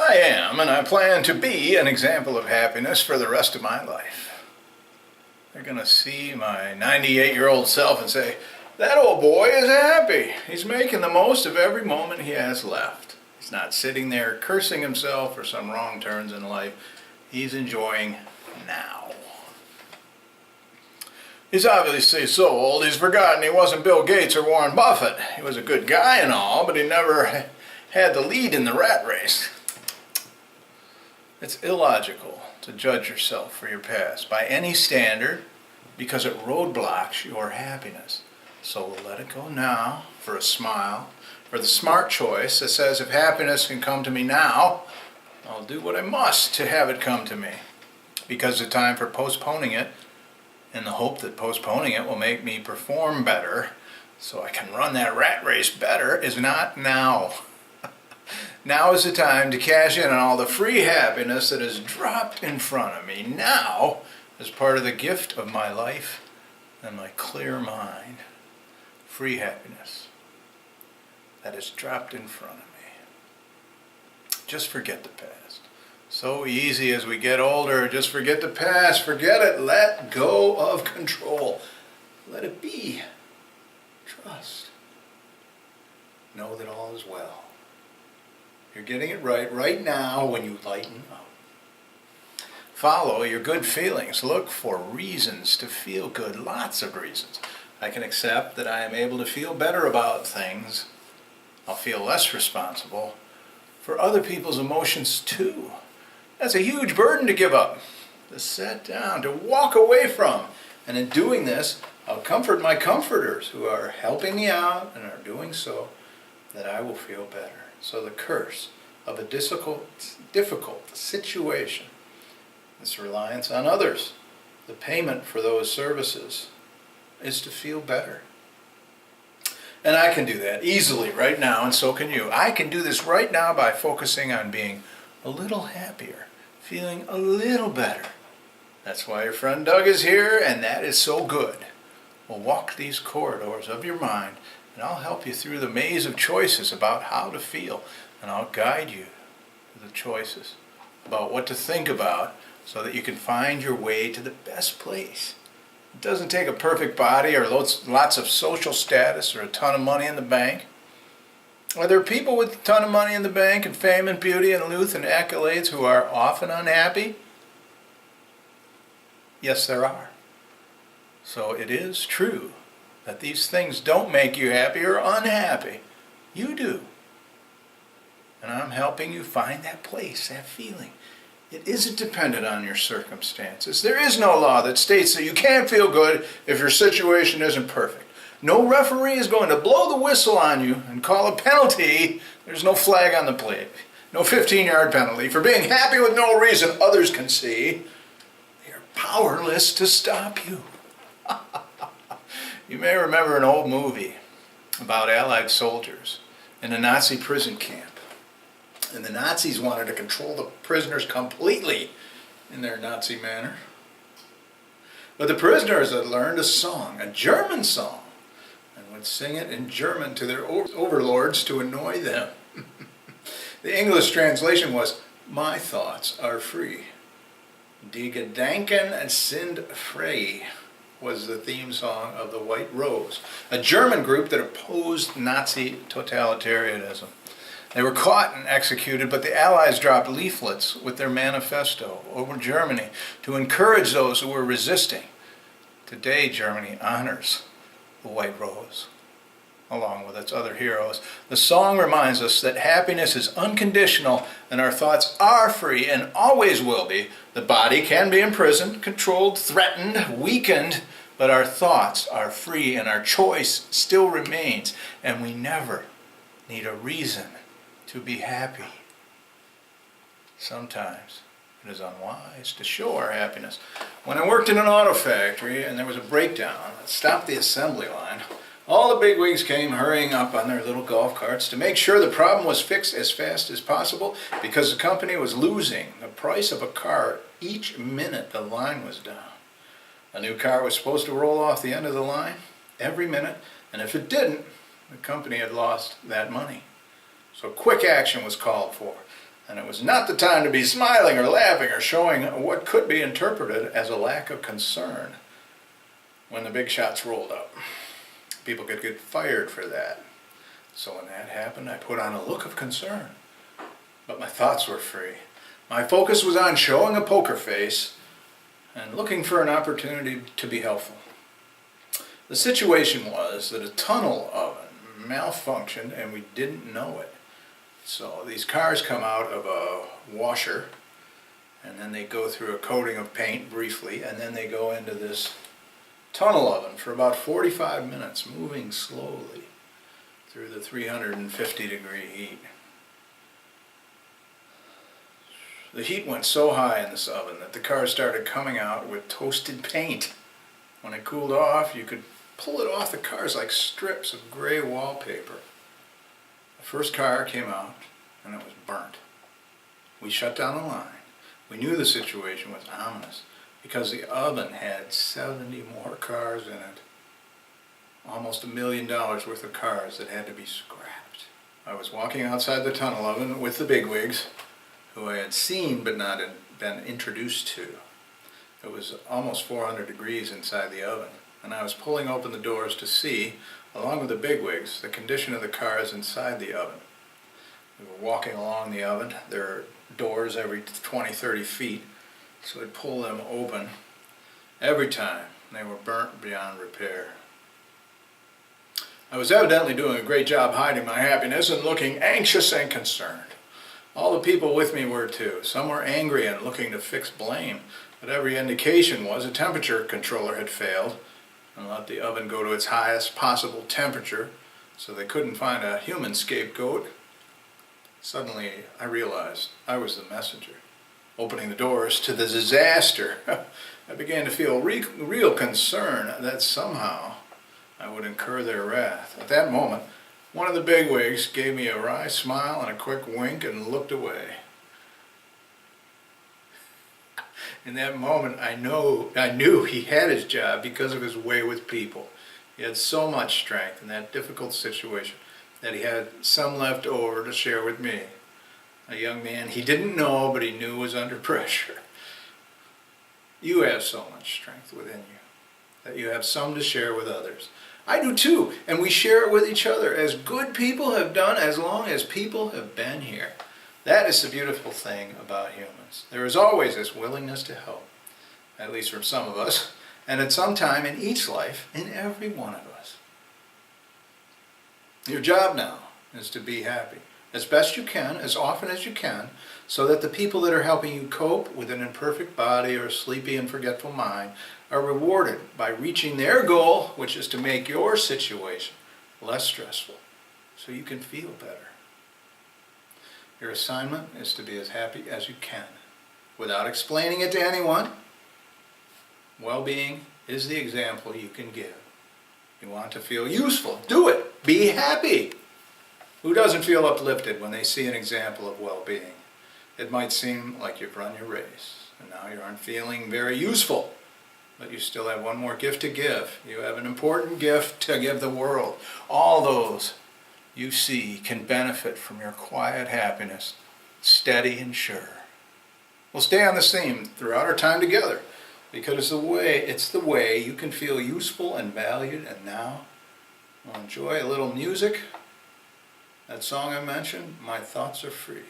I am, and I plan to be, an example of happiness for the rest of my life. They're going to see my 98-year-old self and say, that old boy is happy. He's making the most of every moment he has left. He's not sitting there cursing himself for some wrong turns in life. He's enjoying now. He's obviously so old he's forgotten he wasn't Bill Gates or Warren Buffett. He was a good guy and all, but he never had the lead in the rat race. It's illogical to judge yourself for your past by any standard because it roadblocks your happiness. So we'll let it go now for a smile, for the smart choice that says if happiness can come to me now, I'll do what I must to have it come to me. Because the time for postponing it, in the hope that postponing it will make me perform better so I can run that rat race better, is not now. Now is the time to cash in on all the free happiness that is dropped in front of me now as part of the gift of my life and my clear mind. Free happiness that is dropped in front of me. Just forget the past. So easy as we get older, just forget the past, forget it, let go of control. Let it be. Trust. Know that all is well. You're getting it right now when you lighten up. Follow your good feelings. Look for reasons to feel good, lots of reasons. I can accept that I am able to feel better about things. I'll feel less responsible for other people's emotions too. That's a huge burden to give up, to set down, to walk away from. And in doing this, I'll comfort my comforters who are helping me out and are doing so that I will feel better. So the curse of a difficult situation, this reliance on others, the payment for those services, is to feel better. And I can do that easily right now, and so can you. I can do this right now by focusing on being a little happier, feeling a little better. That's why your friend Doug is here, and that is so good. We'll walk these corridors of your mind, and I'll help you through the maze of choices about how to feel, and I'll guide you to the choices about what to think about so that you can find your way to the best place. It doesn't take a perfect body or lots of social status or a ton of money in the bank. Are there people with a ton of money in the bank and fame and beauty and youth and accolades who are often unhappy? Yes, there are. So it is true that these things don't make you happy or unhappy. You do. And I'm helping you find that place, that feeling. It isn't dependent on your circumstances. There is no law that states that you can't feel good if your situation isn't perfect. No referee is going to blow the whistle on you and call a penalty. There's no flag on the play. No 15-yard penalty for being happy with no reason others can see. They are powerless to stop you. You may remember an old movie about Allied soldiers in a Nazi prison camp. And the Nazis wanted to control the prisoners completely in their Nazi manner. But the prisoners had learned a song, a German song, and would sing it in German to their overlords to annoy them. The English translation was, "My thoughts are free." Die Gedanken sind frei was the theme song of the White Rose, a German group that opposed Nazi totalitarianism. They were caught and executed, but the Allies dropped leaflets with their manifesto over Germany to encourage those who were resisting. Today, Germany honors the White Rose, along with its other heroes. The song reminds us that happiness is unconditional and our thoughts are free and always will be. The body can be imprisoned, controlled, threatened, weakened, but our thoughts are free and our choice still remains, and we never need a reason to be happy. Sometimes it is unwise to show our happiness. When I worked in an auto factory and there was a breakdown that stopped the assembly line, all the bigwigs came hurrying up on their little golf carts to make sure the problem was fixed as fast as possible because the company was losing the price of a car each minute the line was down. A new car was supposed to roll off the end of the line every minute, and if it didn't, the company had lost that money. So quick action was called for. And it was not the time to be smiling or laughing or showing what could be interpreted as a lack of concern when the big shots rolled up. People could get fired for that. So when that happened, I put on a look of concern. But my thoughts were free. My focus was on showing a poker face and looking for an opportunity to be helpful. The situation was that a tunnel oven malfunctioned and we didn't know it. So these cars come out of a washer, and then they go through a coating of paint briefly, and then they go into this tunnel oven for about 45 minutes, moving slowly through the 350-degree heat. The heat went so high in this oven that the cars started coming out with toasted paint. When it cooled off, you could pull it off the cars like strips of gray wallpaper. The first car came out, and it was burnt. We shut down the line. We knew the situation was ominous because the oven had 70 more cars in it. Almost $1 million worth of cars that had to be scrapped. I was walking outside the tunnel oven with the bigwigs, who I had seen but not been introduced to. It was almost 400 degrees inside the oven, and I was pulling open the doors to see, along with the bigwigs, the condition of the cars inside the oven. We were walking along the oven. There are doors every 20, 30 feet, so I'd pull them open. Every time, they were burnt beyond repair. I was evidently doing a great job hiding my happiness and looking anxious and concerned. All the people with me were too. Some were angry and looking to fix blame, but every indication was a temperature controller had failed and let the oven go to its highest possible temperature, so they couldn't find a human scapegoat. Suddenly, I realized I was the messenger, opening the doors to the disaster. I began to feel real concern that somehow I would incur their wrath. At that moment, one of the bigwigs gave me a wry smile and a quick wink and looked away. In that moment, I knew he had his job because of his way with people. He had so much strength in that difficult situation that he had some left over to share with me. A young man he didn't know, but he knew was under pressure. You have so much strength within you that you have some to share with others. I do too, and we share it with each other, as good people have done as long as people have been here. That is the beautiful thing about humans. There is always this willingness to help, at least from some of us, and at some time in each life, in every one of us. Your job now is to be happy, as best you can, as often as you can, so that the people that are helping you cope with an imperfect body or a sleepy and forgetful mind are rewarded by reaching their goal, which is to make your situation less stressful, so you can feel better. Your assignment is to be as happy as you can, without explaining it to anyone. Well-being is the example you can give. You want to feel useful, do it. Be happy. Who doesn't feel uplifted when they see an example of well-being? It might seem like you've run your race, and now you aren't feeling very useful, but you still have one more gift to give. You have an important gift to give the world. All those you see can benefit from your quiet happiness, steady and sure. We'll stay on this theme throughout our time together, because it's the way you can feel useful and valued. And now, we'll enjoy a little music. That song I mentioned, My Thoughts Are Free.